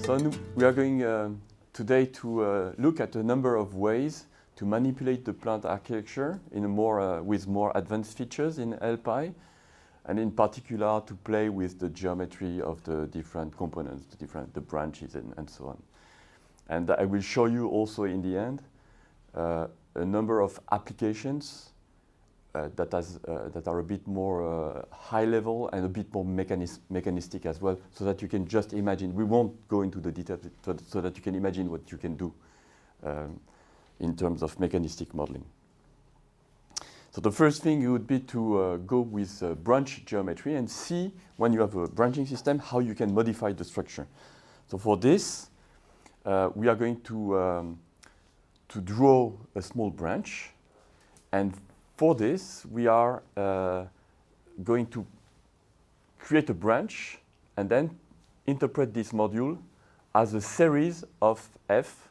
We are going today to look at a number of ways to manipulate the plant architecture in a with more advanced features in LPI, and in particular to play with the geometry of the different components, the branches and so on. And I will show you also in the end a number of applications that are a bit more high level and a bit more mechanistic as well, so that you can just imagine. We won't go into the details, so that you can imagine what you can do in terms of mechanistic modeling. So the first thing would be to go with branch geometry and see, when you have a branching system, how you can modify the structure. So for this, we are going to draw a small branch, and for this, we are going to create a branch and then interpret this module as a series of F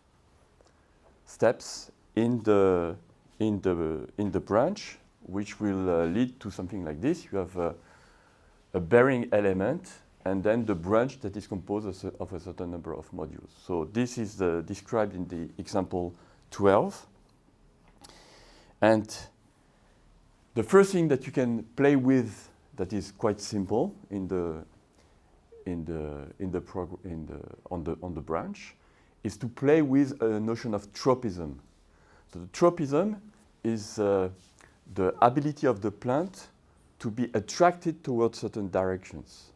steps in the branch, which will lead to something like this. You have a bearing element and then the branch that is composed of a certain number of modules. So this is described in the example 12. And the first thing that you can play with that is quite simple on the branch is to play with a notion of tropism. So the tropism is the ability of the plant to be attracted towards certain directions.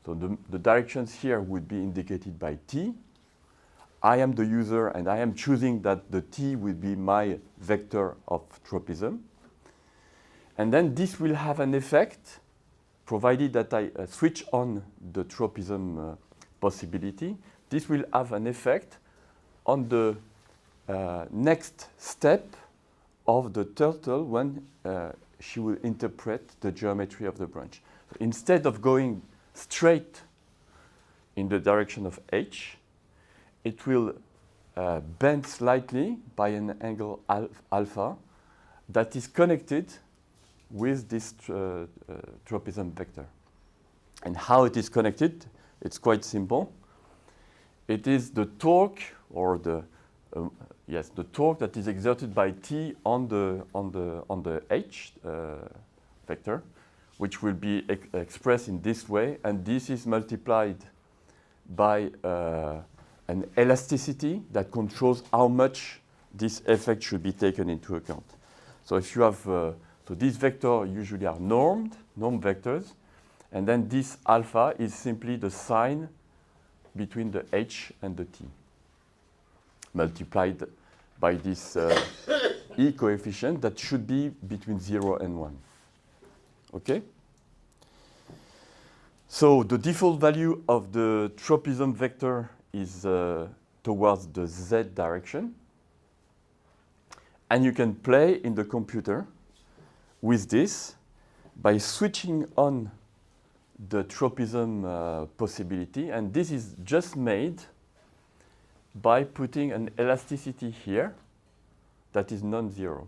So the directions here would be indicated by T. I am the user and I am choosing that the T would be my vector of tropism. And then this will have an effect, provided that I switch on the tropism possibility. This will have an effect on the next step of the turtle when she will interpret the geometry of the branch. So instead of going straight in the direction of H, it will bend slightly by an angle alpha that is connected with this tropism vector. And how it is connected, it's quite simple. It is the torque, or the torque that is exerted by T on the H vector, which will be expressed in this way, and this is multiplied by an elasticity that controls how much this effect should be taken into account. So if you have so these vectors usually are norm vectors, and then this alpha is simply the sign between the H and the T, multiplied by this E coefficient that should be between 0 and 1. Okay? So the default value of the tropism vector is towards the Z direction. And you can play in the computer with this by switching on the tropism possibility, and this is just made by putting an elasticity here that is non-zero.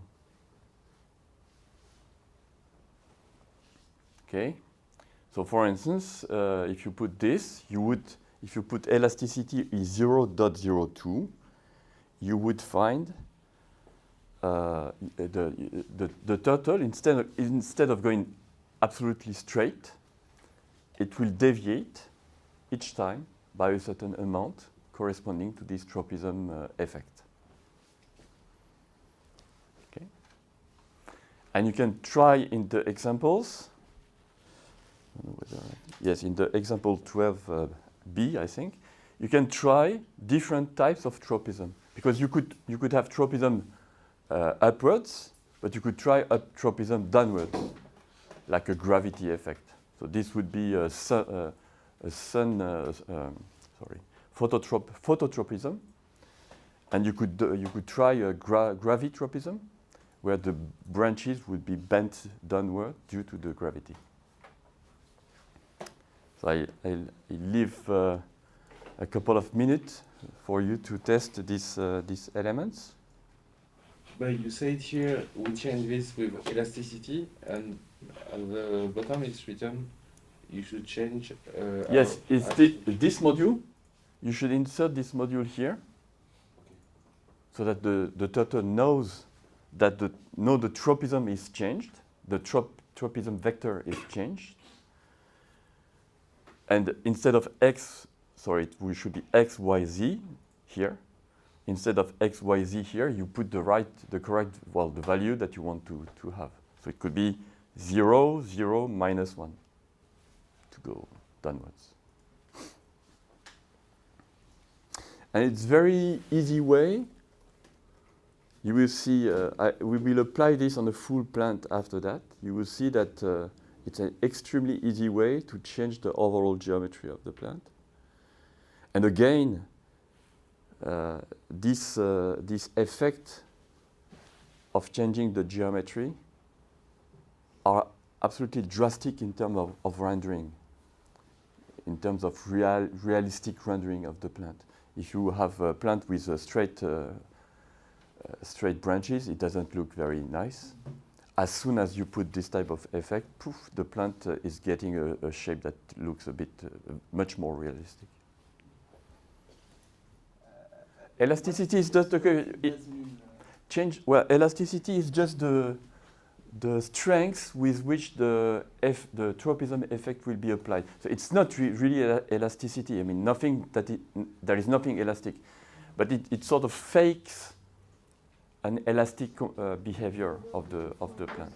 Okay, so for instance, if you put this, if you put elasticity is 0.02, you would find the turtle, instead of going absolutely straight, it will deviate each time by a certain amount corresponding to this tropism effect. Okay. And you can try in the examples. Yes, in the example 12b, I think, you can try different types of tropism, because you could have tropism upwards, but you could try tropism downwards, like a gravity effect. So this would be phototropism, and you could try a gravitropism, where the branches would be bent downward due to the gravity. So I'll leave a couple of minutes for you to test these elements. But you said here we change this with elasticity, and at the bottom it's written you should change. Yes, it's this module. you should insert this module here, so that the turtle knows that the tropism is changed, the tropism vector is changed, and instead of x, sorry, it should be x, y, z here. Instead of x, y, z here, you put the correct, well, the value that you want to have. So it could be 0, 0, minus 1 to go downwards. And it's very easy way. You will see, we will apply this on a full plant after that. You will see that it's an extremely easy way to change the overall geometry of the plant. And again, this effect of changing the geometry are absolutely drastic in terms of rendering, in terms of realistic rendering of the plant. If you have a plant with a straight branches, it doesn't look very nice. As soon as you put this type of effect, poof, the plant is getting a shape that looks a bit much more realistic. Elasticity is just change. Well, elasticity is just the strength with which the tropism effect will be applied. So it's not really elasticity. I mean, there is nothing elastic, but it sort of fakes an elastic behavior of the plant.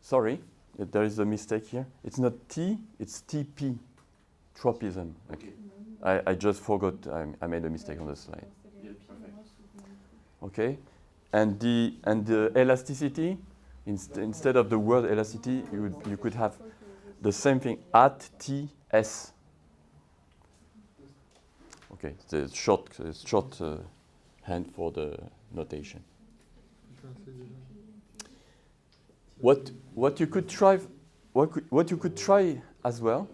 Sorry, there is a mistake here. It's not T, it's TP, tropism. Okay. I just forgot. I made a mistake on the slide. Okay, and the elasticity, instead of the word elasticity, you could have the same thing at TS. Okay, the short hand for the notation. What you could try as well.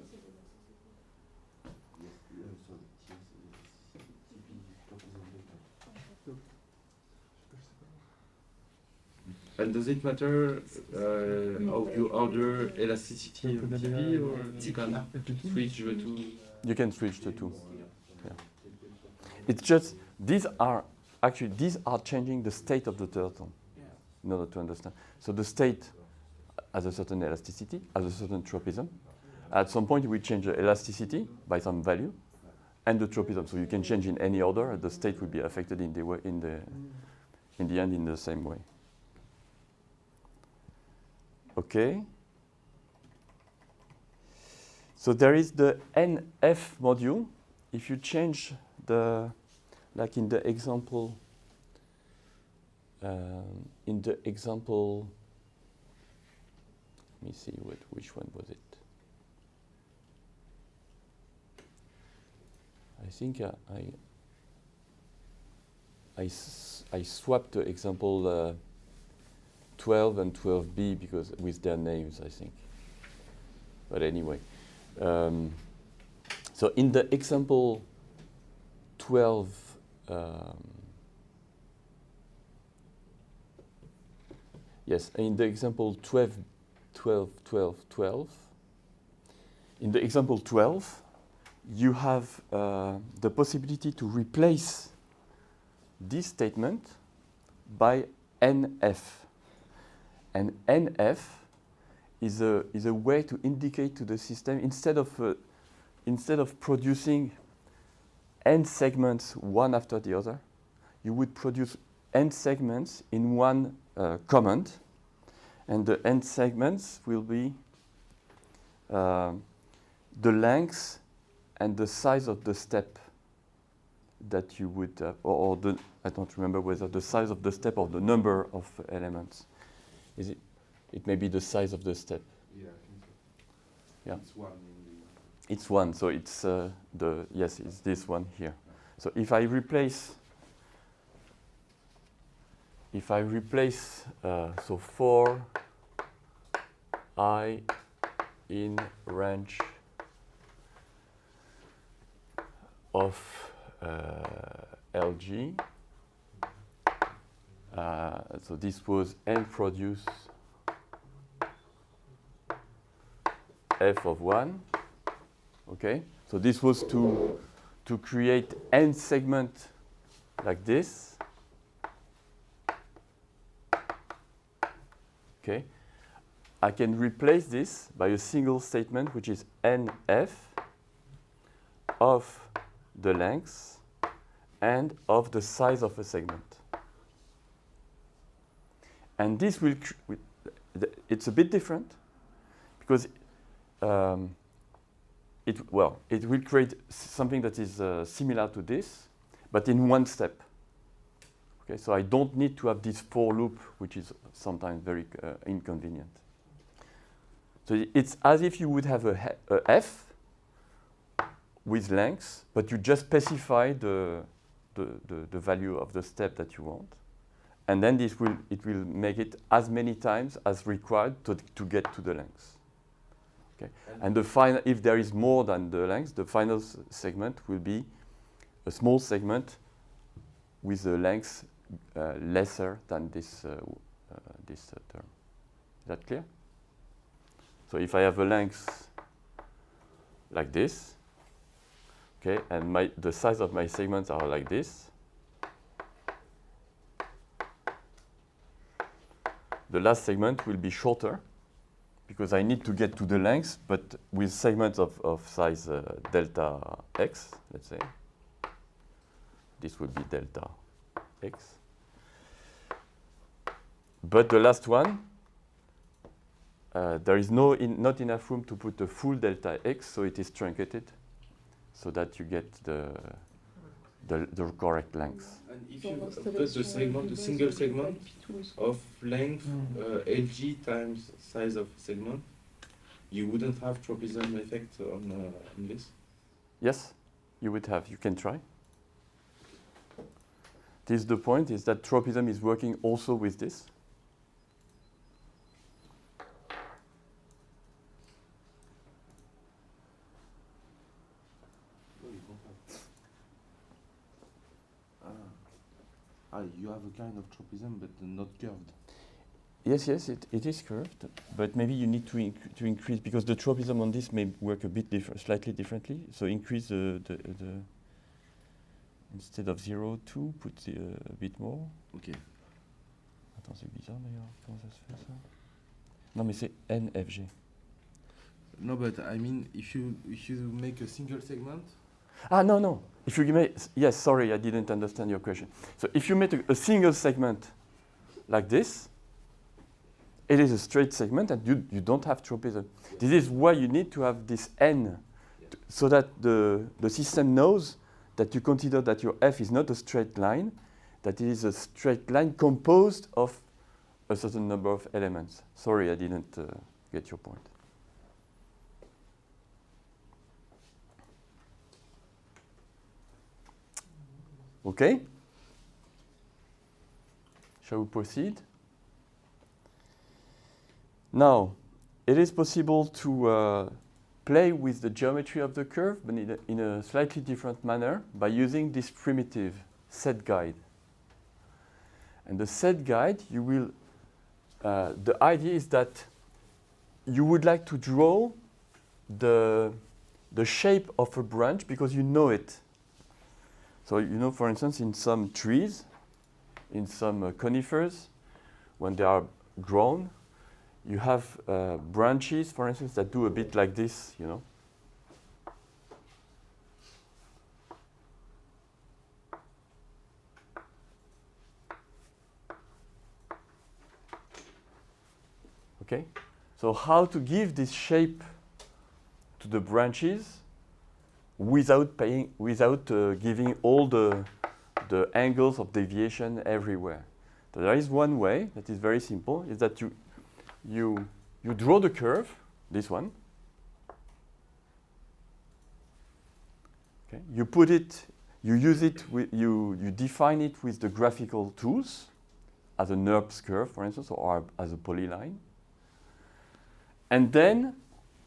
And does it matter how you order elasticity of TP, or you can switch the two? You can switch the two. Yeah. It's just these are changing the state of the turtle in order to understand. So the state has a certain elasticity, has a certain tropism. At some point, we change the elasticity by some value, and the tropism. So you can change in any order. The state will be affected in the end in the same way. Okay. So there is the NF module. If you change like in the example, let me see which one was it. I think I swapped the example 12 and 12b because with their names, I think. But anyway, so in the example 12, yes, in the example 12, 12, 12, 12, in the example 12, you have the possibility to replace this statement by NF. And NF is a way to indicate to the system, instead of producing n segments one after the other, you would produce n segments in one command, and the n segments will be the length and the size of the step that you would, I don't remember whether the size of the step or the number of elements. It may be the size of the step. Yeah, I think so. Yeah. It's one. It's one, so it's it's this one here. So if I replace so for I in range of LG, so this was L produce F of 1. Okay, so this was to to create n segment like this, okay, I can replace this by a single statement, which is nf of the length and of the size of a segment. And this will, it's a bit different because it will create something that is similar to this, but in one step. Okay, so I don't need to have this for loop, which is sometimes very inconvenient. So it's as if you would have a f with length, but you just specify the value of the step that you want. And then it will make it as many times as required to get to the length. Okay. And the final, if there is more than the length, the final segment will be a small segment with a length lesser than this term. Is that clear? So if I have a length like this, okay, and the size of my segments are like this, the last segment will be shorter because I need to get to the length, but with segments of size delta x, let's say. This would be delta x. But the last one, there is not enough room to put the full delta x, so it is truncated so that you get the correct length. And if you put the segment, the single segment of length Lg times size of segment, you wouldn't have tropism effect on this? Yes, you would have. You can try. This is the point, is that tropism is working also with this. You have a kind of tropism, but not curved. Yes, it is curved, but maybe you need to increase, because the tropism on this may work a bit slightly differently. So increase the instead of 0,2, put a bit more. Ok. Attends, c'est bizarre d'ailleurs. Comment ça se fait ça? Non, mais c'est NFG. No, but I mean, if you make a single segment. Ah, no. If you make, yes, sorry, I didn't understand your question. So if you make a single segment like this, it is a straight segment and you don't have tropism. This is why you need to have this n, so that the system knows that you consider that your f is not a straight line, that it is a straight line composed of a certain number of elements. Sorry, I didn't get your point. Okay? Shall we proceed? Now, it is possible to play with the geometry of the curve, but in a slightly different manner by using this primitive set guide. And the set guide, you will, the idea is that you would like to draw the shape of a branch because you know it. So you know, for instance, in some trees, in some conifers, when they are grown, you have branches, for instance, that do a bit like this, you know. Okay? So how to give this shape to the branches without giving all the angles of deviation everywhere. So there is one way that is very simple, is that you draw the curve, this one. Okay. You put it, you use it, you define it with the graphical tools, as a NURBS curve, for instance, or as a polyline. And then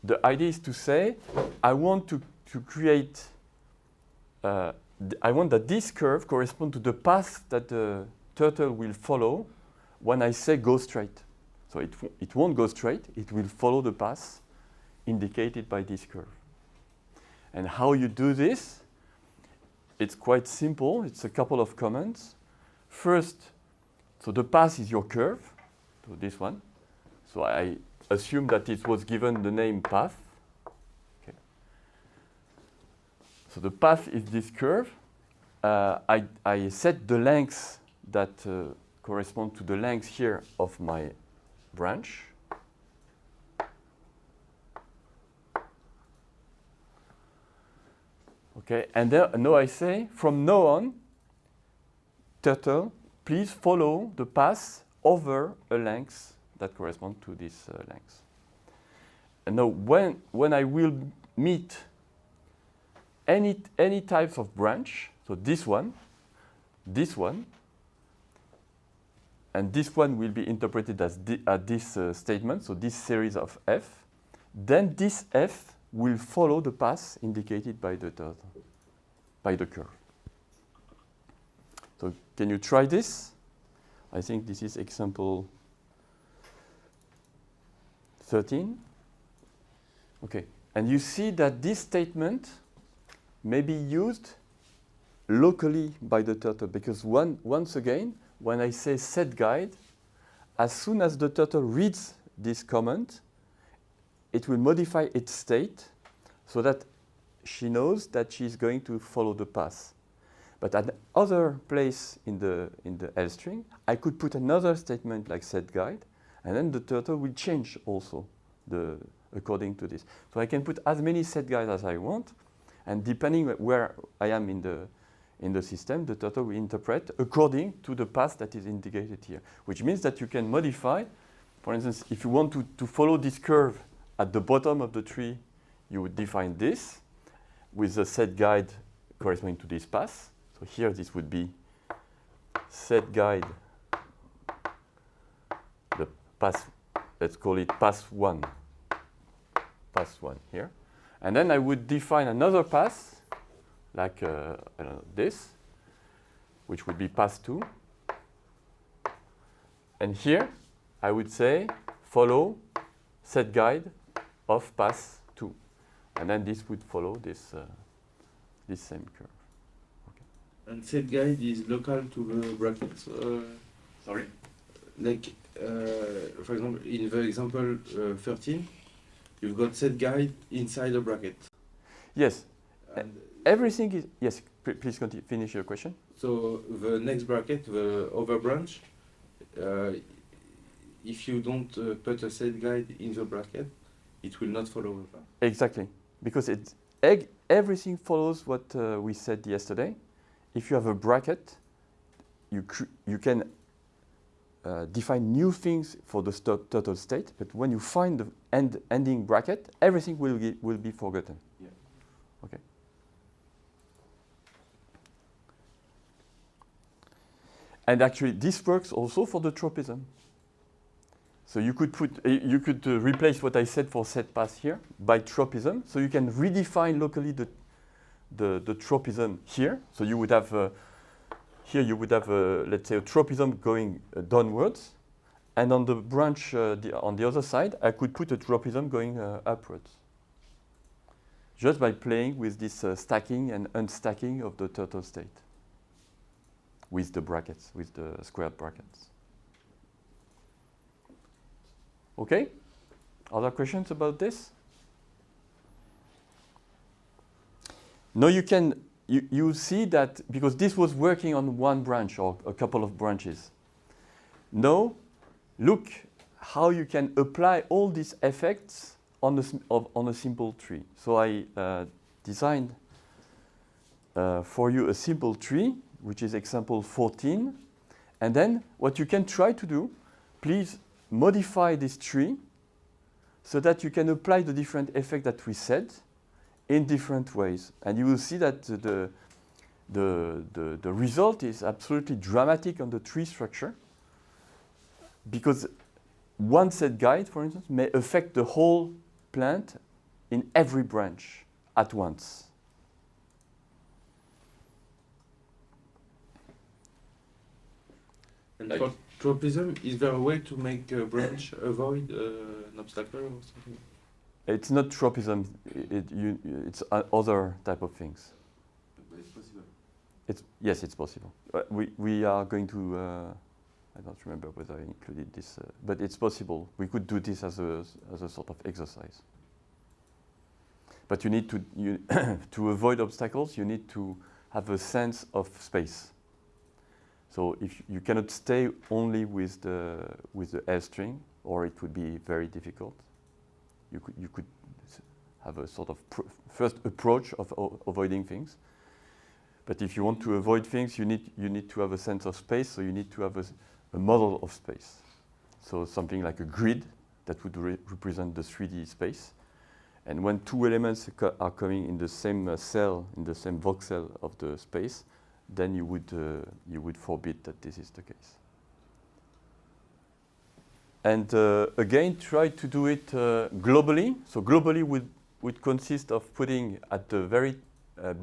the idea is to say, I want to create, I want that this curve corresponds to the path that the turtle will follow when I say go straight. So it won't go straight, it will follow the path indicated by this curve. And how you do this it's quite simple. It's a couple of comments. First, so the path is your curve, so this one. So I assume that it was given the name path. Okay. So the path is this curve. I set the lengths that correspond to the length here of my branch. Okay, and now I say, from now on, turtle, please follow the path over a length that corresponds to this length. And now when I will meet any types of branch, so this one, and this one will be interpreted as this statement, so this series of f, then this f will follow the path indicated by the turtle, by the curve. So can you try this? I think this is example 13. Okay, and you see that this statement may be used locally by the turtle, because once again, when I say set guide, as soon as the turtle reads this comment, it will modify its state so that she knows that she's going to follow the path. But at other place in the L string, I could put another statement like set guide, and then the turtle will change also according to this. So I can put as many set guides as I want, and depending where I am in the system, the turtle will interpret according to the path that is indicated here, which means that you can modify. For instance, if you want to follow this curve at the bottom of the tree, you would define this with the set guide corresponding to this path. So here this would be set guide, the path, let's call it path 1 here. And then I would define another path, like I don't know, this, which would be path 2. And here I would say follow set guide of path 2. And then this would follow this same curve. Okay. And set guide is local to the brackets. Sorry? Like, for example, in the example 13, you've got set guide inside a bracket. Yes. And Everything is, yes, please continue, finish your question. so the next bracket, the over branch, if you don't put a set guide in the bracket, it will not follow the path. Exactly, because everything follows what we said yesterday. If you have a bracket, you can define new things for the total state, but when you find the ending bracket, everything will be forgotten. Yeah. Okay. And actually, this works also for the tropism. So you could replace what I said for set path here by tropism. So you can redefine locally the tropism here. So you would have here you would have let's say a tropism going downwards, and on the branch on the other side, I could put a tropism going upwards. Just by playing with this stacking and unstacking of the turtle state with the brackets, with the squared brackets. Okay? Other questions about this? Now you see that because this was working on one branch or a couple of branches. Now look how you can apply all these effects on a simple tree. So I designed for you a simple tree, which is example 14. And then what you can try to do, please modify this tree so that you can apply the different effects that we said in different ways. And you will see that the result is absolutely dramatic on the tree structure, because one set guide, for instance, may affect the whole plant in every branch at once. And for tropism, is there a way to make a branch avoid an obstacle or something? It's not tropism, it's other type of things. But it's possible. Yes, it's possible. We are going to. I don't remember whether I included this, but it's possible. We could do this as a sort of exercise. But you need to to avoid obstacles. You need to have a sense of space. So if you cannot stay only with the L string, or it would be very difficult. You could have a sort of first approach of avoiding things. But if you want to avoid things, you need to have a sense of space. So you need to have a model of space. So something like a grid that would represent the 3D space. And when two elements are coming in the same cell, in the same voxel of the space, then you would forbid that this is the case. And again, try to do it globally. So globally would consist of putting at the very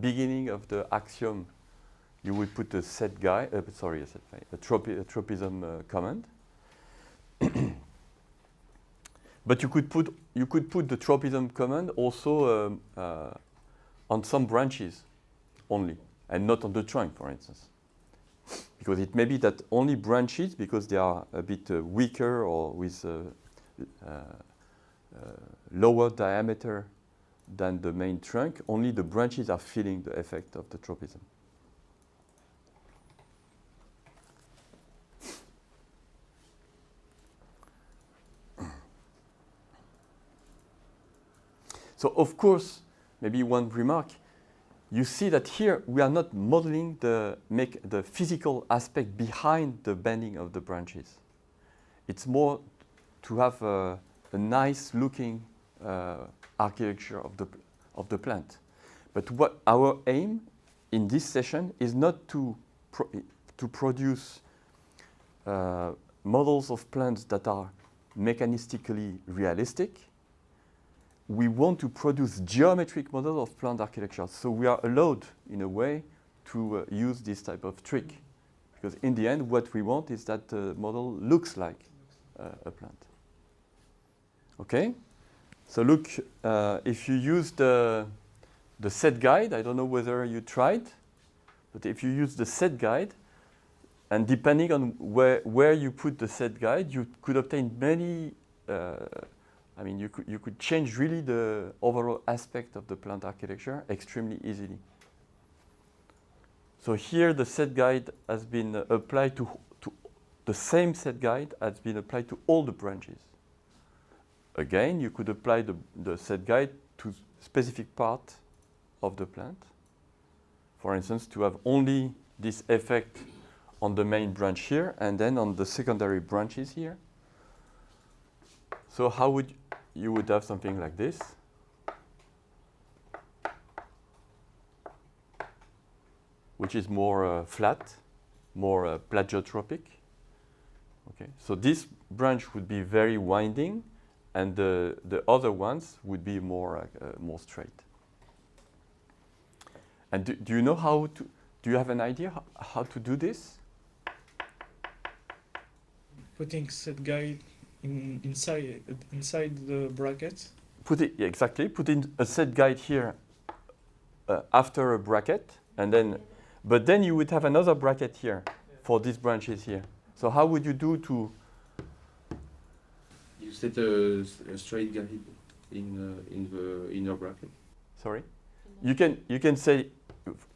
beginning of the axiom, you would put a set guide, a tropism command. But you could put the tropism command also on some branches only, and not on the trunk, for instance. Because it may be that only branches, because they are a bit weaker or with lower diameter than the main trunk, only the branches are feeling the effect of the tropism. So of course, maybe one remark, you see that here we are not modeling the physical aspect behind the bending of the branches. It's more to have a nice looking architecture of the plant. But what our aim in this session is not to produce models of plants that are mechanistically realistic. We want to produce geometric models of plant architecture. So we are allowed, in a way, to use this type of trick. Because in the end, what we want is that the model looks like a plant. Okay? So look, if you use the set guide, I don't know whether you tried, but if you use the set guide, and depending on where you put the set guide, you could obtain many you could change really the overall aspect of the plant architecture extremely easily. So here the set guide has been applied to the same set guide has been applied to all the branches. Again, you could apply the set guide to specific part of the plant. For instance, to have only this effect on the main branch here and then on the secondary branches here. So how would you would have something like this. Which is more flat, more plagiotropic. Okay, so this branch would be very winding, and the other ones would be more straight. And do you know how to? Do you have an idea how to do this? Putting set guide inside the bracket. Exactly. Put in a set guide here after a bracket, and then. But then you would have another bracket here for these branches here. So how would you do to? You set a straight guide in the inner bracket. Sorry, you can say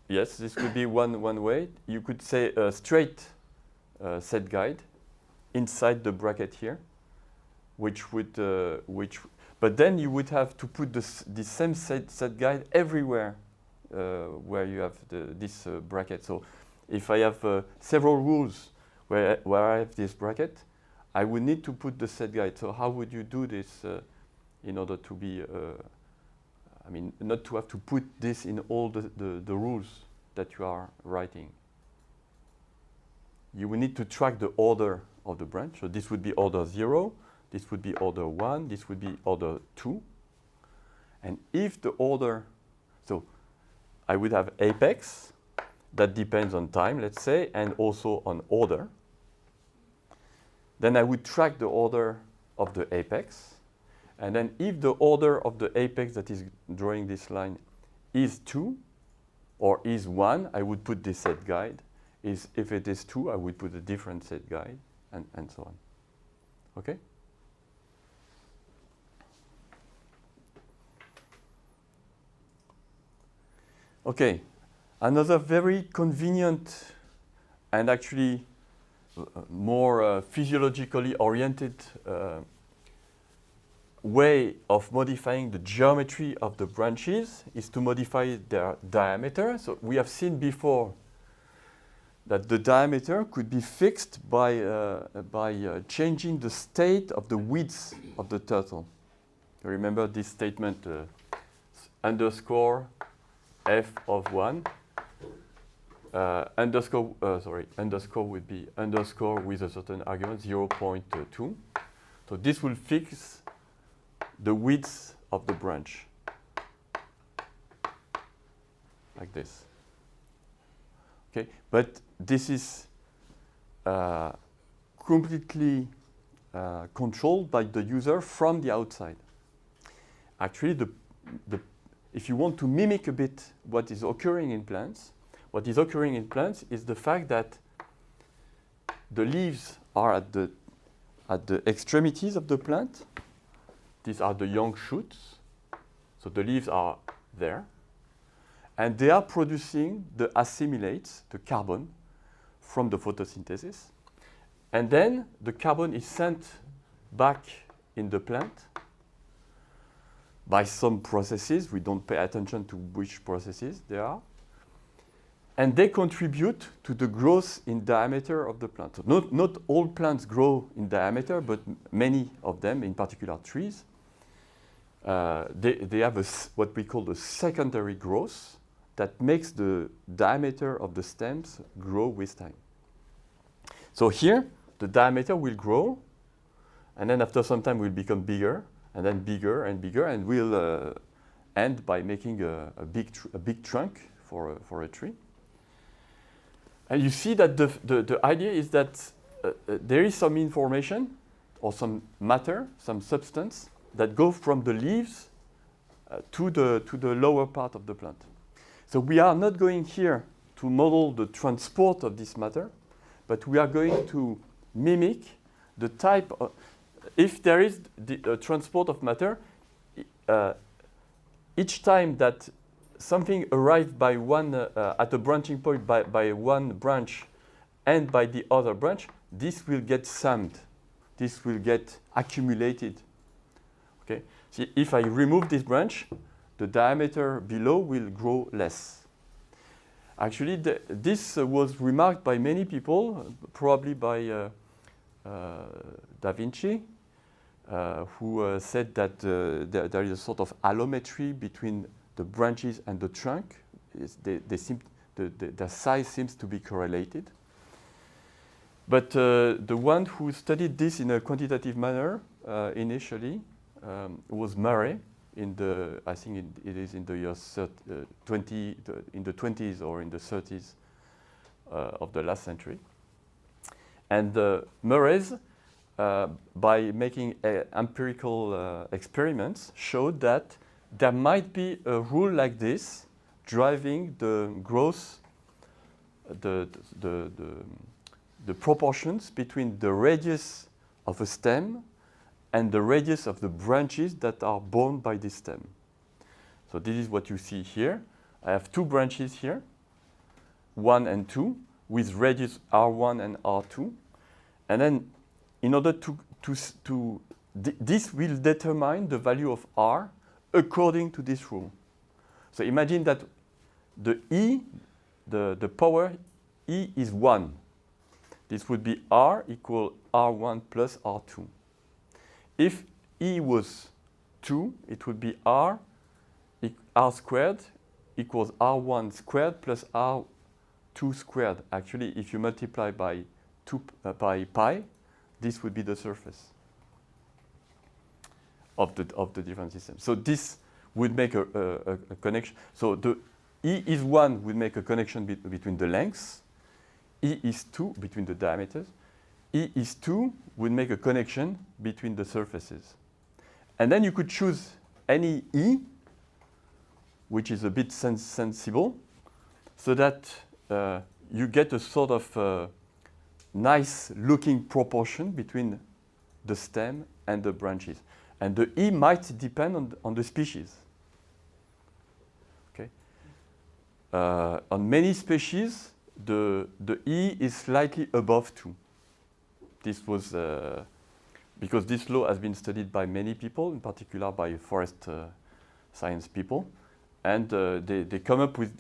yes. This could be one way. You could say a straight set guide inside the bracket here, which would but then you would have to put the same set guide everywhere. Where you have this bracket. So if I have several rules where I have this bracket, I would need to put the set guide. So how would you do this in order to be, not to have to put this in all the rules that you are writing? You will need to track the order of the branch. So this would be order 0, this would be order 1, this would be order 2. And if the order, so I would have apex, that depends on time, let's say, and also on order. Then I would track the order of the apex. And then if the order of the apex that is drawing this line is 2, or is 1, I would put this set guide. If it is 2, I would put a different set guide, and so on. Okay? Okay, another very convenient and actually more physiologically oriented way of modifying the geometry of the branches is to modify their diameter. So we have seen before that the diameter could be fixed by changing the state of the width of the turtle. You remember this statement, underscore f of 1, underscore would be underscore with a certain argument, 0.2. So this will fix the width of the branch, like this. Okay, but this is completely controlled by the user from the outside. Actually, if you want to mimic a bit what is occurring in plants, what is occurring in plants is the fact that the leaves are at the extremities of the plant. These are the young shoots. So the leaves are there. And they are producing the assimilates, the carbon, from the photosynthesis. And then the carbon is sent back in the plant by some processes. We don't pay attention to which processes they are. And they contribute to the growth in diameter of the plant. So not all plants grow in diameter, but many of them, in particular trees, they have what we call the secondary growth that makes the diameter of the stems grow with time. So here, the diameter will grow, and then after some time will become bigger, and then bigger and bigger, and will end by making a big trunk for a tree. And you see that the idea is that there is some information or some matter, some substance that go from the leaves to the lower part of the plant. So we are not going here to model the transport of this matter, but we are going to mimic the type of, if there is the transport of matter, each time that something arrives by one at a branching point by one branch and by the other branch, this will get summed. This will get accumulated. Okay. See, if I remove this branch, the diameter below will grow less. Actually, this was remarked by many people, probably by Da Vinci, who said that there is a sort of allometry between the branches and the trunk. Their size seems to be correlated. But the one who studied this in a quantitative manner initially was Murray I think it is in the years 20, in the 20s or in the 30s of the last century. And Murray's, by making empirical experiments, showed that there might be a rule like this driving the growth, the proportions between the radius of a stem and the radius of the branches that are borne by this stem. So this is what you see here. I have two branches here, 1 and 2, with radius R1 and R2. And then in order this will determine the value of R according to this rule. So imagine that the E, the power E is 1. This would be R equal R1 plus R2. If E was 2, it would be R squared equals R1 squared plus R2 squared. Actually, if you multiply by pi, this would be the surface of the different systems. So this would make a connection. So the E is 1 would make a connection between the lengths. E is 2 between the diameters. E is 2 would make a connection between the surfaces. And then you could choose any E, which is a bit sensible, so that you get a sort of nice looking proportion between the stem and the branches. And the E might depend on the species. Okay. On many species, the E is slightly above 2. This was because this law has been studied by many people, in particular by forest science people. And they come up with,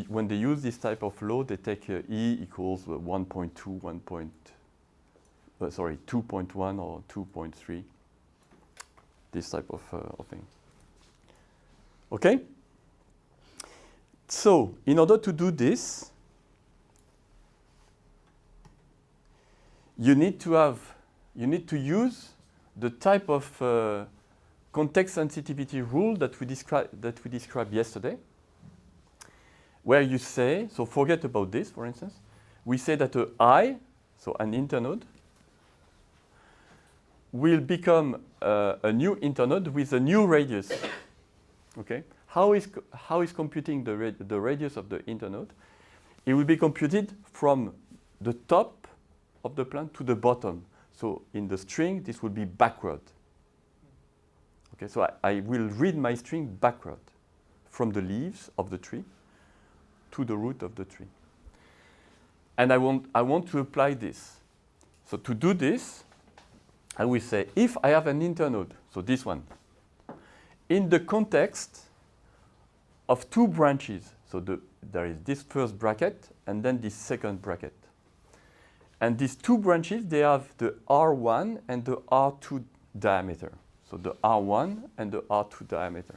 when they use this type of law, they take E equals 1.2, 2.1 or 2.3, this type of thing. Okay? So, in order to do this, you need to use the type of context sensitivity rule that we described yesterday, where you say, so forget about this, for instance, we say that I, so an internode, will become a new internode with a new radius. Okay, how is computing the radius of the internode? It will be computed from the top of the plant to the bottom. So in the string, this will be backward. Okay, so I will read my string backward from the leaves of the tree to the root of the tree. And I want to apply this. So to do this, I will say, if I have an internode, so this one, in the context of two branches, so there is this first bracket and then this second bracket. And these two branches, they have the R1 and the R2 diameter. So the R1 and the R2 diameter.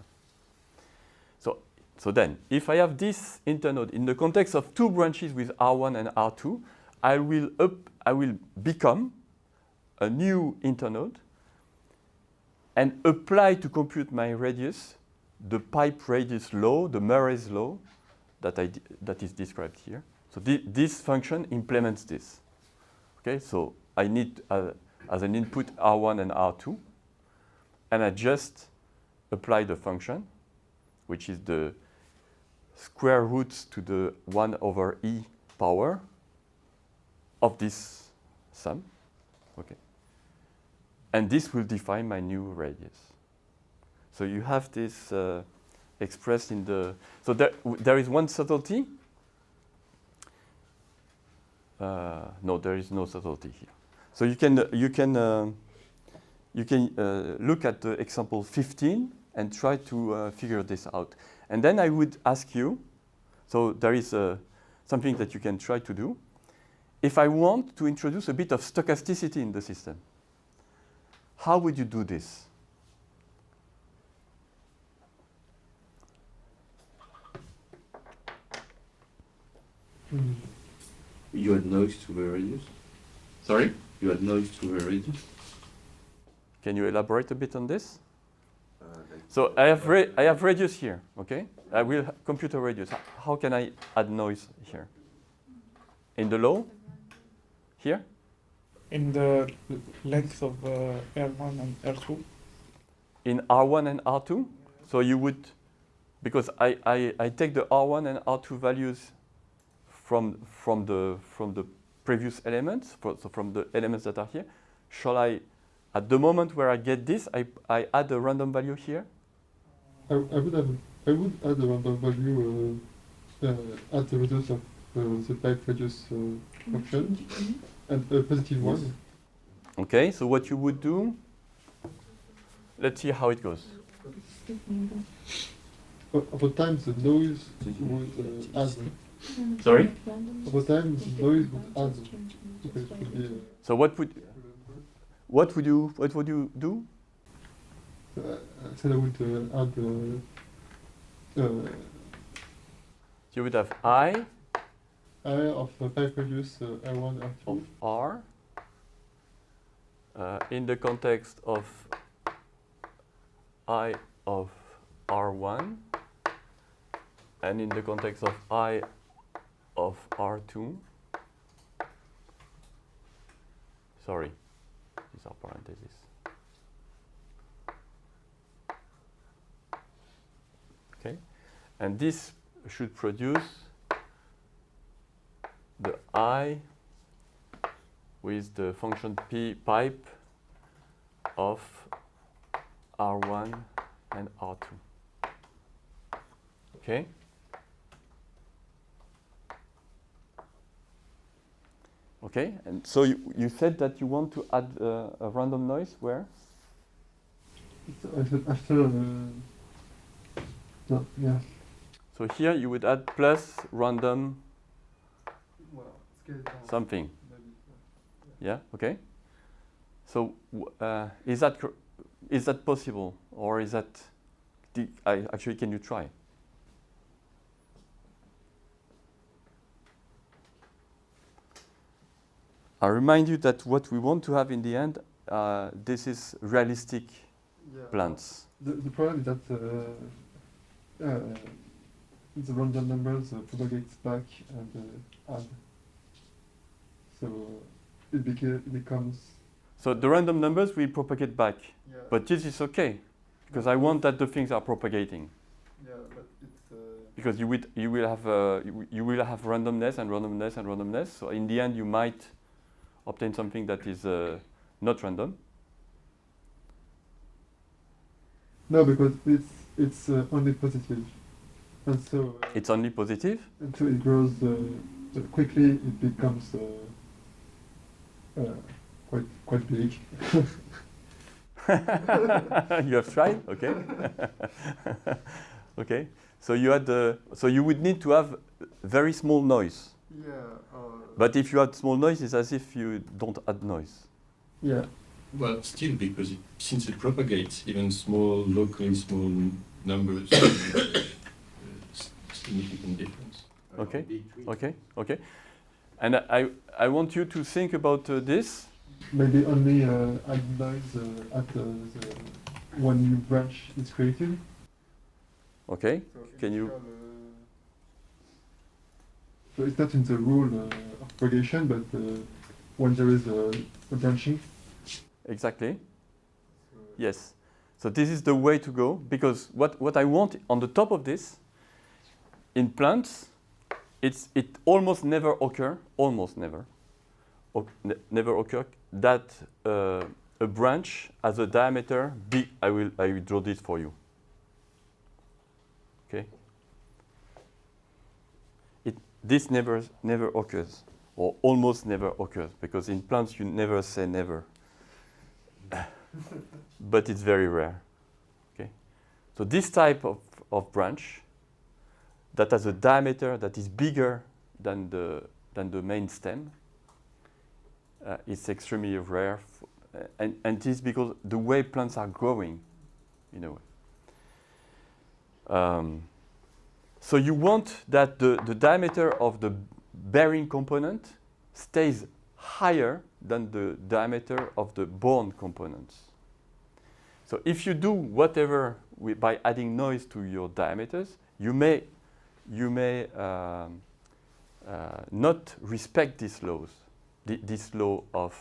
So then, if I have this internode in the context of two branches with R1 and R2, I will become a new internode and apply to compute my radius the pipe radius law, the Murray's law that is described here. So this function implements this. Okay, so I need as an input R1 and R2, and I just apply the function, which is the square roots to the 1 over E power of this sum. Okay. And this will define my new radius. So you have this expressed in the... So there is one subtlety. No, there is no subtlety here. So you can look at the example 15 and try to figure this out. And then I would ask you, so there is something that you can try to do. If I want to introduce a bit of stochasticity in the system, how would you do this? You add noise to the radius. Sorry? You add noise to the radius. Can you elaborate a bit on this? So I have radius here, okay? I will compute a radius. How can I add noise here? In the law? Here? In the length of R1 and R2. In R1 and R2? So you would, because I take the R1 and R2 values from the previous elements, so from the elements that are here. Shall I, at the moment where I get this, I add a random value here? I would add a random value at the result of the pipe radius function, and a positive one. Okay, so what you would do, let's see how it goes. Over time, the noise would add. Sorry? Over time, the noise would add. Because it would be, So what would you do? I said I would add. You would have I of the pipe radius R1, R2. of R in the context of I of R1 and in the context of I of R2. Sorry, these are parentheses. Okay, and this should produce I with the function p pipe of R1 and R2. Okay? Okay, and so you said that you want to add a random noise where? After, no, yeah. So here you would add plus random Well, scale it down. something. Maybe, Yeah, okay. So is that possible, or is that actually can you try? I remind you that what we want to have in the end, this is realistic yeah. plants. The problem is that the random numbers propagates back and add. So it becomes. So the random numbers will propagate back, Yeah. but this is okay, because I want that the things are propagating. Yeah, but it's. Because you will have randomness and randomness and randomness. So in the end, you might obtain something that is not random. No, because it's only positive, and so. It's only positive. And so it grows quickly. It becomes quite big. You have tried, okay? Okay. So you would need to have very small noise. Yeah. But if you add small noise, it's as if you don't add noise. Yeah. Well, still, because since it propagates, even small, locally small numbers, significant difference. Okay. Okay. And I want you to think about this. Maybe only add noise at the when new branch is created. Okay. So Can you? So it's not in the rule of propagation, but when there is a branching. Exactly. Yes. So this is the way to go, because what I want on the top of this, in plants, it almost never occur, never occur that a branch has a diameter big. I will draw this for you. Okay. This never occurs, or almost never occurs, because in plants you never say never. But it's very rare. Okay. So this type of branch that has a diameter that is bigger than the main stem is extremely rare, and it is because the way plants are growing, in a way. So you want that the diameter of the bearing component stays higher than the diameter of the borne components. So if you do whatever by adding noise to your diameters, you may not respect these laws, this law of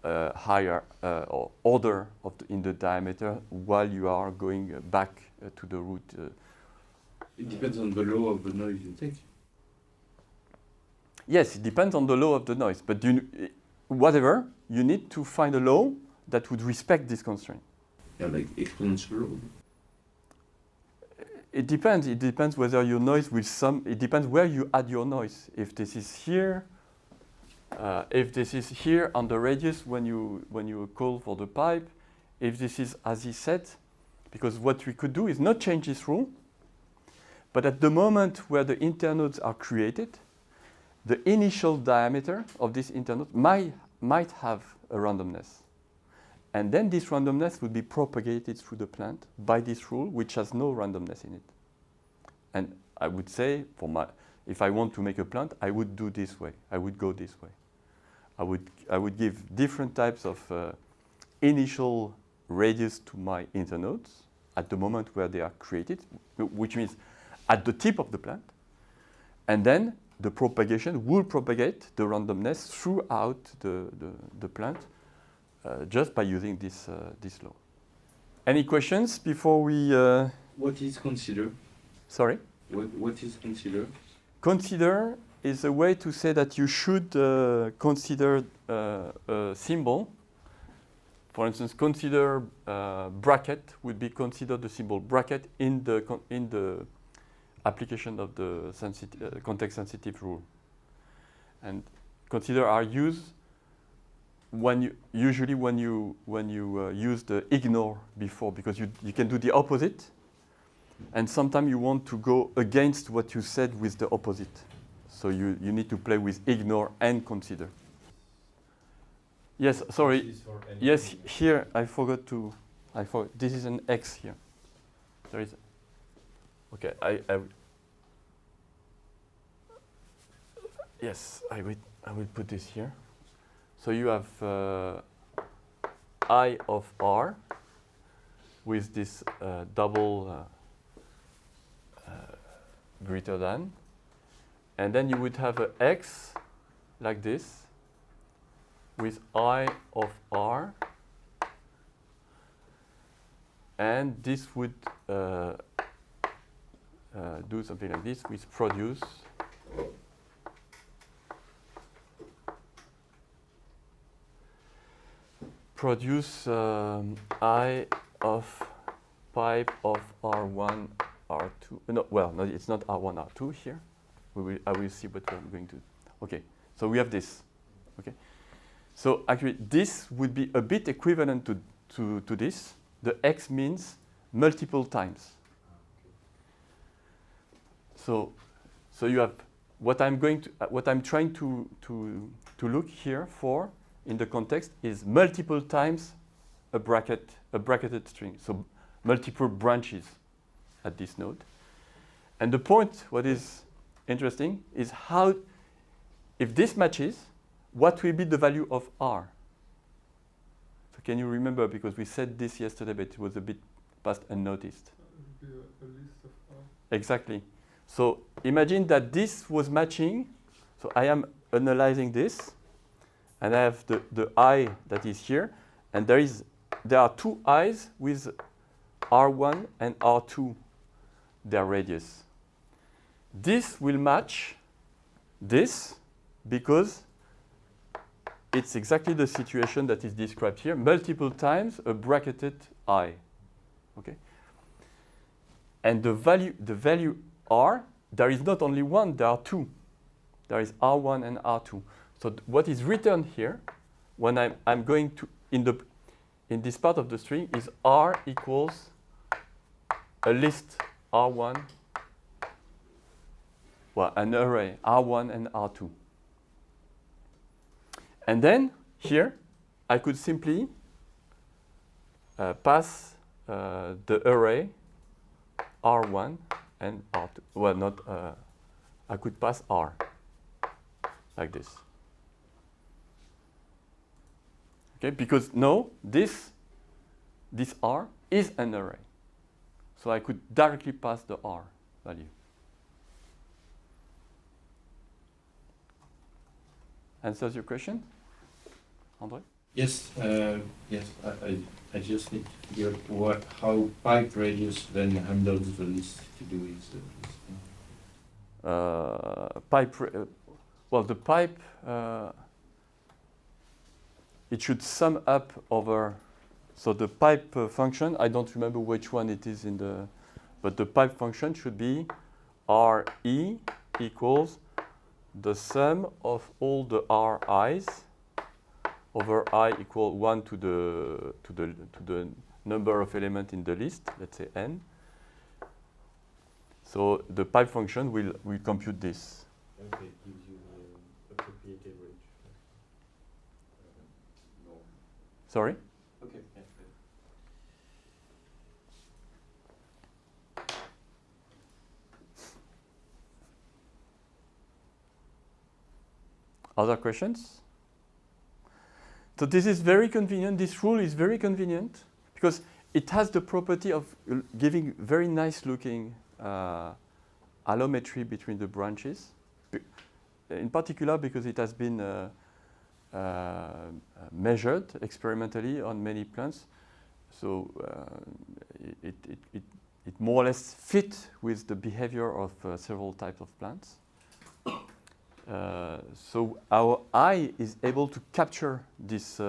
higher or order in the diameter while you are going back to the root. It depends on the law of the noise you take. Yes, it depends on the law of the noise, but whatever, you need to find a law that would respect this constraint. Yeah, like exponential law. It depends. It depends whether your noise will it depends where you add your noise. If this is here, on the radius when you call for the pipe, if this is as he said, because what we could do is not change this rule, but at the moment where the internodes are created, the initial diameter of this internode might have a randomness. And then this randomness would be propagated through the plant by this rule, which has no randomness in it. And I would say, if I want to make a plant, I would do this way. I would go this way. I would give different types of initial radius to my internodes at the moment where they are created, which means at the tip of the plant. And then the propagation will propagate the randomness throughout the plant just by using this law. Any questions before we... What is consider? Sorry? What is consider? Consider is a way to say that you should consider a symbol. For instance, consider bracket would be considered the symbol bracket in the application of the context-sensitive rule. And consider are used when you usually when you use the ignore before, because you can do the opposite, and sometimes you want to go against what you said with the opposite. So you need to play with ignore and consider. Yes, sorry. Yes, here I forgot. This is an X here. There is. Okay, yes, I will put this here. So you have I of R with this double greater than, and then you would have a X like this with I of R, and this would do something like this with produce I of pipe of R1, R2. No, well, no, it's not R1, R2 here. I will see what we're going to do. Okay, so we have this. Okay, so actually this would be a bit equivalent to this. The X means multiple times. So you have what I'm trying to look here for in the context is multiple times a bracketed string. So multiple branches at this node. And the point, what is interesting, is how, if this matches, what will be the value of R? So can you remember, because we said this yesterday, but it was a bit passed unnoticed. It would be a list of R. Exactly. So imagine that this was matching. So I am analyzing this, and I have the I that is here, and there are two I's with R1 and R2, their radius. This will match this because it's exactly the situation that is described here, multiple times a bracketed I. Okay? And the value R, there is not only one, there are two. There is R1 and R2. So what is written here, when I'm going to in this part of the string, is R equals a list R1, well, an array R1 and R2. And then here, I could simply pass the array R1 and R2. Well, not. I could pass R like this. Okay, because no, this R is an array. So I could directly pass the R value. Answers your question, Andre? Yes, yes. I just need to figure out how pipe radius then handles the list to do is. Well, the pipe. It should sum up over. So the pipe function. I don't remember which one it is in the, but the pipe function should be RE equals the sum of all the RI's over I equal 1 to the number of elements in the list, let's say n. So the pipe function will compute this. Okay, it gives you appropriate average. No. Sorry? Okay. Yeah. Other questions? So this is very convenient. This rule is very convenient because it has the property of giving very nice looking allometry between the branches. In particular because it has been measured experimentally on many plants. So it more or less fits with the behavior of several types of plants. So our eye is able to capture this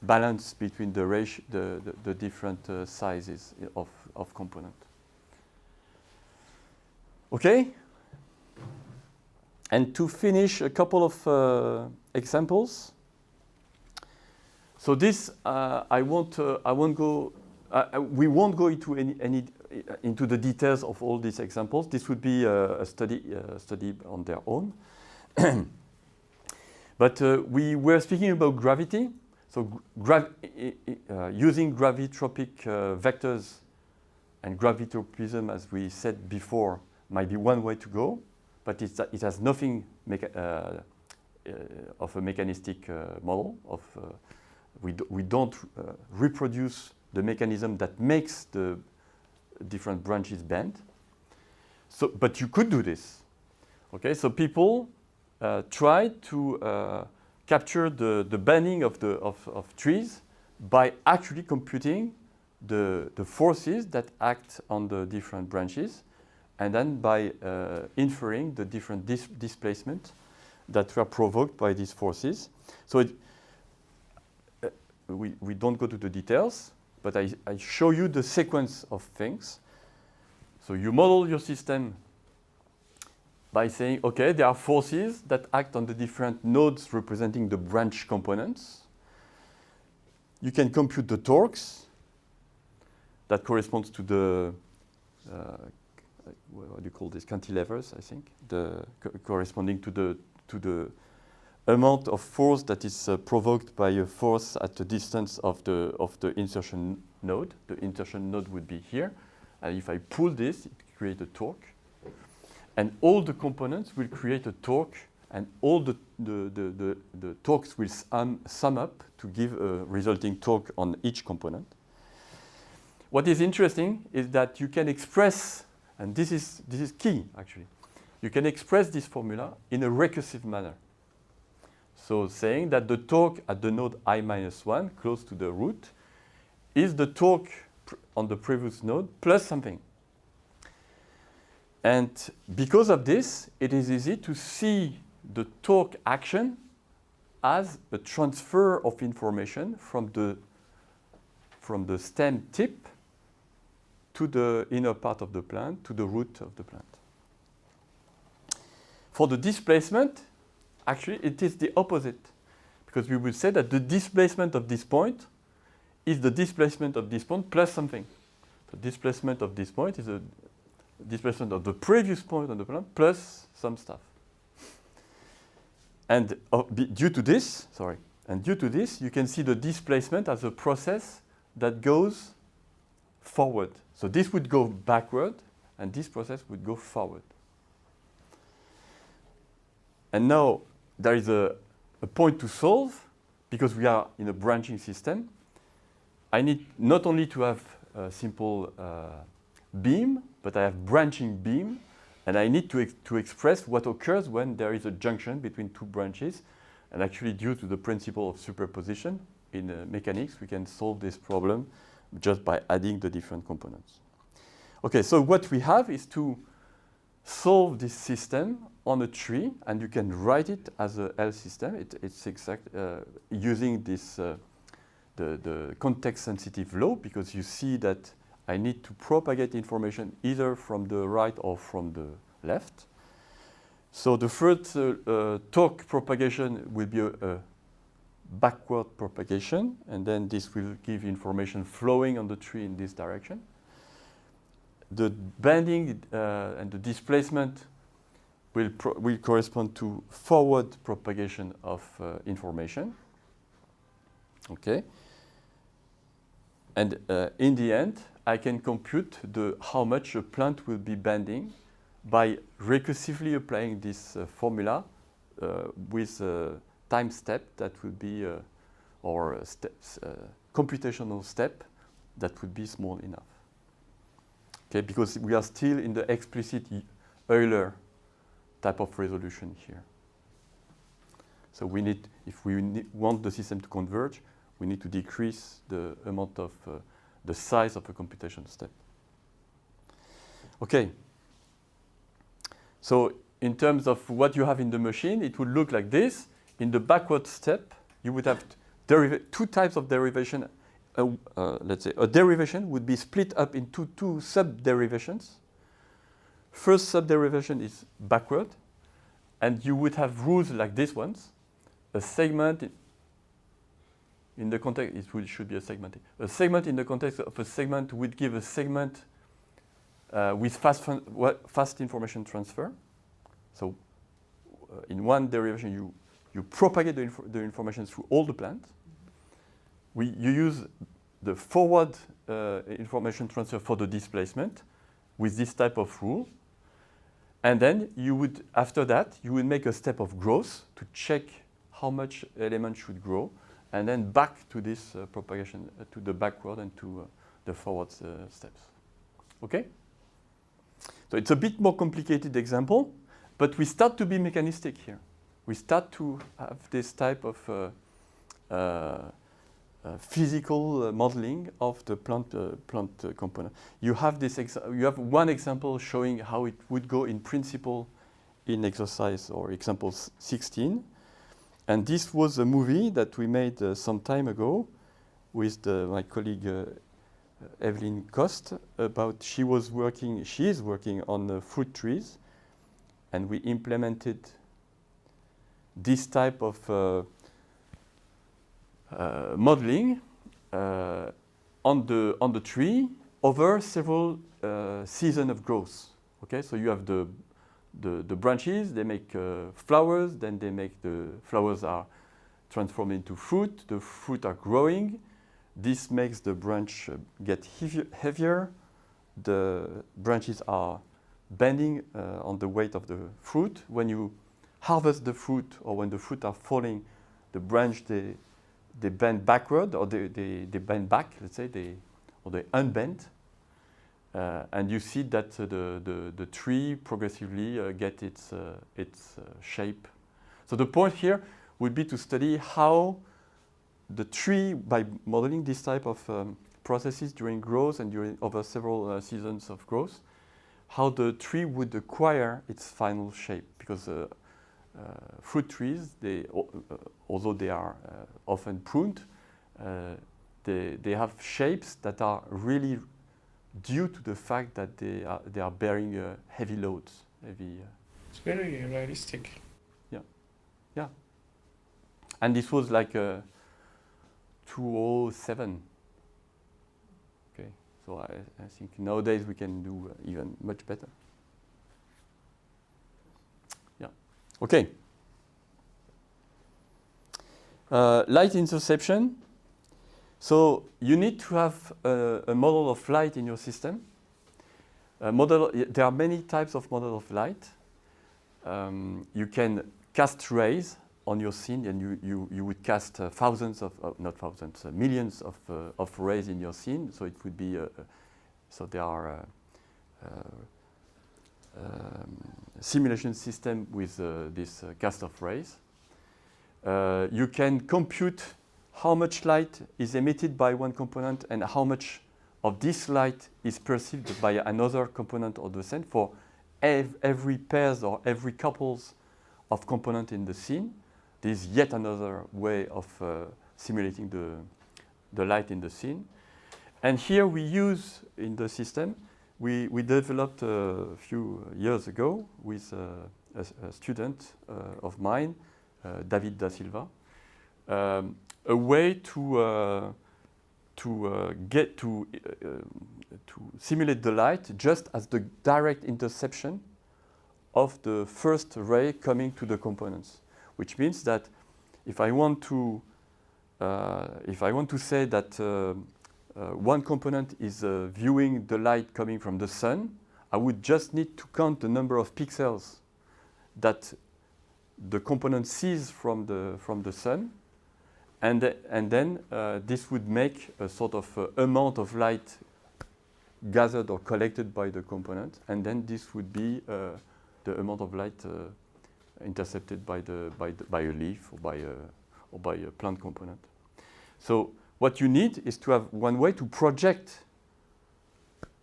balance between the different sizes of component. Okay? And to finish, a couple of examples. So this, we won't go into the details of all these examples. This would be a study on their own. But we were speaking about gravity. So using gravitropic vectors and gravitropism, as we said before, might be one way to go, but it has nothing of a mechanistic model. We don't reproduce the mechanism that makes the different branches bend. So, but you could do this. Okay, so people try to capture the bending of trees by actually computing the forces that act on the different branches, and then by inferring the different displacement that were provoked by these forces. So we don't go to the details, but I show you the sequence of things. So you model your system by saying, okay, there are forces that act on the different nodes representing the branch components. You can compute the torques that corresponds to the, what do you call this, cantilevers, I think, corresponding to the amount of force that is provoked by a force at the distance of the insertion node. The insertion node would be here. And if I pull this, it creates a torque. And all the components will create a torque, and all the torques will sum up to give a resulting torque on each component. What is interesting is that you can express, and this is key actually, you can express this formula in a recursive manner. So saying that the torque at the node I-1, close to the root, is the torque on the previous node plus something. And because of this, it is easy to see the torque action as a transfer of information from the stem tip to the inner part of the plant, to the root of the plant. For the displacement, actually, it is the opposite, because we will say that the displacement of this point is the displacement of this point plus something. The displacement of this point is a displacement of the previous point on the plant plus some stuff. And due to this, you can see the displacement as a process that goes forward. So this would go backward, and this process would go forward. And now there is a point to solve, because we are in a branching system. I need not only to have a simple beam, but I have branching beam, and I need to express what occurs when there is a junction between two branches. And actually, due to the principle of superposition in mechanics, we can solve this problem just by adding the different components. Okay, so what we have is to solve this system on a tree, and you can write it as a L system. It's exact using this the context-sensitive law, because you see that I need to propagate information either from the right or from the left. So the first torque propagation will be a backward propagation, and then this will give information flowing on the tree in this direction. The bending and the displacement will correspond to forward propagation of information. Okay. And in the end, I can compute how much a plant will be bending by recursively applying this formula with a time step that would be, or a computational step that would be small enough. Okay, because we are still in the explicit Euler type of resolution here. So we need, if we want the system to converge, we need to decrease the amount of the size of a computation step. Okay. So in terms of what you have in the machine, it would look like this. In the backward step, you would have two types of derivation. Let's say a derivation would be split up into two sub-derivations. First sub-derivation is backward, and you would have rules like this ones. A segment in the context, should be a segment. A segment in the context of a segment would give a segment with fast information transfer. So in one derivation, you propagate the information through all the plant. You use the forward information transfer for the displacement with this type of rule. And then after that, you would make a step of growth to check how much element should grow, and then back to this propagation, to the backward and to the forward steps. Okay? So it's a bit more complicated example, but we start to be mechanistic here. We start to have this type of physical modeling of the plant component. You have you have one example showing how it would go in principle in exercise or example 16. And this was a movie that we made some time ago with my colleague Evelyn Cost about she is working on fruit trees, and we implemented this type of modeling on the tree over several seasons of growth. Okay, so you have the branches, they make flowers, then the flowers are transformed into fruit, the fruit are growing. This makes the branch get heavier. The branches are bending on the weight of the fruit. When you harvest the fruit or when the fruit are falling, the branch, they bend backward or they bend back, let's say, or they unbend. And you see that the tree progressively get its shape. So the point here would be to study how the tree, by modeling this type of processes during growth and over several seasons of growth, how the tree would acquire its final shape. Because fruit trees, although they are often pruned, they have shapes that are really due to the fact that they are bearing heavy loads. It's very realistic. Yeah. And this was like 2007. Okay, so I think nowadays we can do even much better. Yeah. Okay. Light interception. So you need to have a model of light in your system. There are many types of model of light. You can cast rays on your scene, and you would cast millions of rays in your scene. So it would be so there are simulation system with this cast of rays. You can compute how much light is emitted by one component and how much of this light is perceived by another component of the scene for every pairs or every couples of component in the scene. This is yet another way of simulating the light in the scene. And here we use in the system, we developed a few years ago with a student of mine, David da Silva, a way to simulate the light just as the direct interception of the first ray coming to the components, which means that if I want to say that one component is viewing the light coming from the sun, I would just need to count the number of pixels that the component sees from the sun. And then this would make a sort of amount of light gathered or collected by the component, and then this would be the amount of light intercepted by a leaf or by a plant component. So what you need is to have one way to project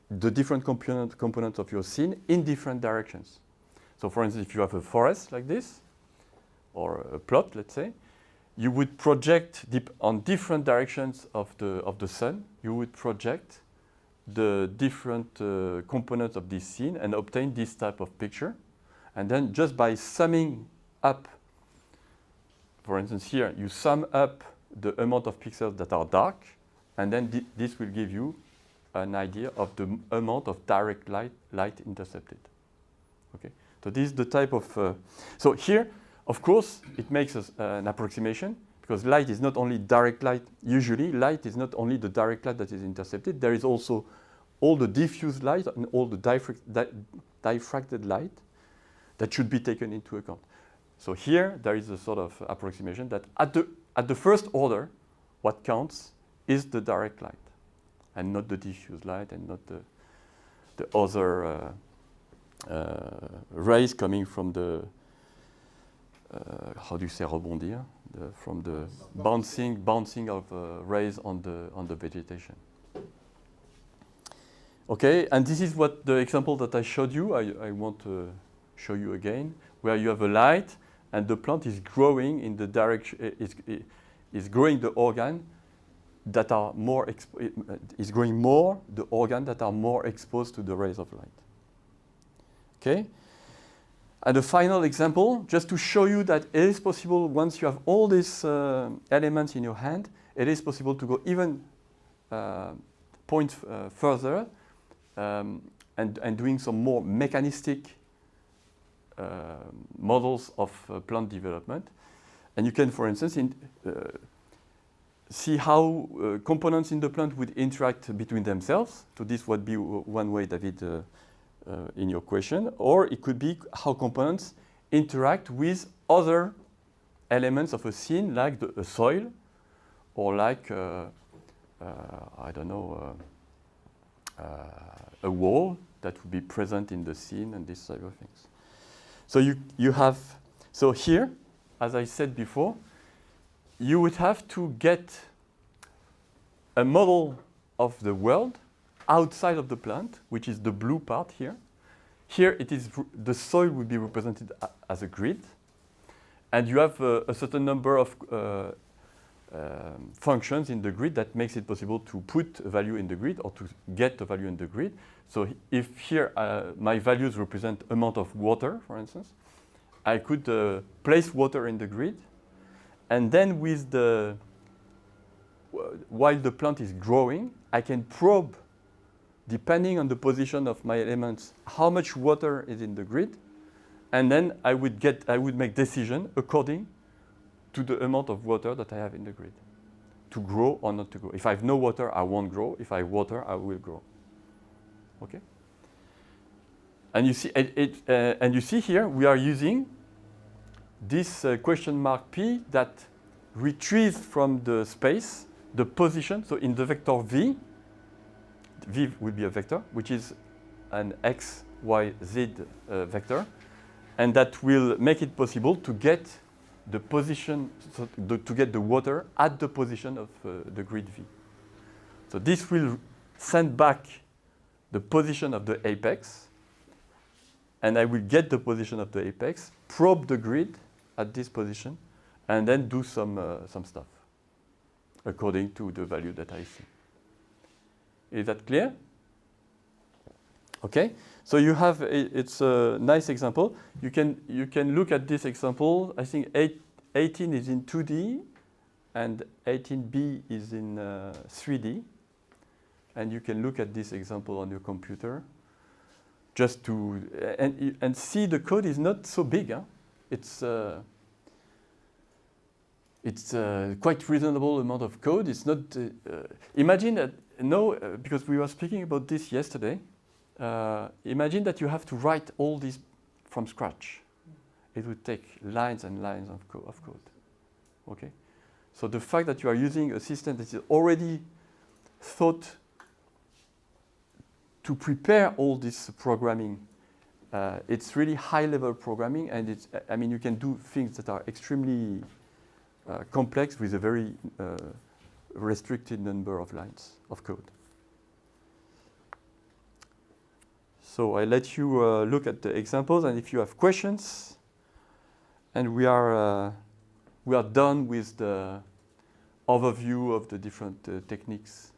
the different components of your scene in different directions. So for instance, if you have a forest like this, or a plot, let's say, you would project on different directions of the sun, you would project the different components of this scene and obtain this type of picture. And then just by summing up, for instance here, you sum up the amount of pixels that are dark, and then this will give you an idea of the amount of direct light intercepted. Okay, so this is the type of, so here, of course, it makes us an approximation, because light is not only direct light. Usually, light is not only the direct light that is intercepted. There is also all the diffuse light and all the diffracted light that should be taken into account. So here, there is a sort of approximation that at the first order, what counts is the direct light, and not the diffuse light, and not the other rays coming from the how do you say rebondir? From the bouncing of rays on the vegetation. Okay, and this is what the example that I showed you. I want to show you again, where you have a light and the plant is growing in the direction, is growing the organ that are more, is growing more the organ that are more exposed to the rays of light. Okay? And the final example, just to show you that it is possible, once you have all these elements in your hand, it is possible to go even point further and doing some more mechanistic models of plant development. And you can, for instance, see how components in the plant would interact between themselves. So this would be one way, David, in your question. Or it could be how components interact with other elements of a scene, like a soil, or like, I don't know, a wall that would be present in the scene, and this type of things. So you have, so here, as I said before, you would have to get a model of the world outside of the plant, which is the blue part here. Here it is, the soil would be represented as a grid, and you have a certain number of functions in the grid that makes it possible to put a value in the grid or to get a value in the grid. So if here my values represent amount of water, for instance, I could place water in the grid, and then with the, while the plant is growing, I can probe, depending on the position of my elements, how much water is in the grid, and then I would make decision according to the amount of water that I have in the grid, to grow or not to grow. If I have no water, I won't grow. If I have water, I will grow. Okay. And you see, and you see here we are using this question mark P that retrieves from the space the position. So in the vector V, V will be a vector, which is an X, Y, Z vector, and that will make it possible to get the position, so to get the water at the position of the grid V. So this will send back the position of the apex, and I will get the position of the apex, probe the grid at this position, and then do some stuff according to the value that I see. Is that clear? Okay. So you have it's a nice example. You can look at this example. I think 18 is in 2D, and 18B is in 3D. And you can look at this example on your computer, just to and see the code is not so big. Huh? It's quite reasonable amount of code. It's not. Imagine that because we were speaking about this yesterday. Imagine that you have to write all this from scratch. It would take lines and lines of code. Okay, so the fact that you are using a system that is already thought to prepare all this programming, it's really high-level programming, and it's. I mean, you can do things that are extremely complex with a very restricted number of lines of code. So I let you look at the examples, and if you have questions, and we are done with the overview of the different techniques.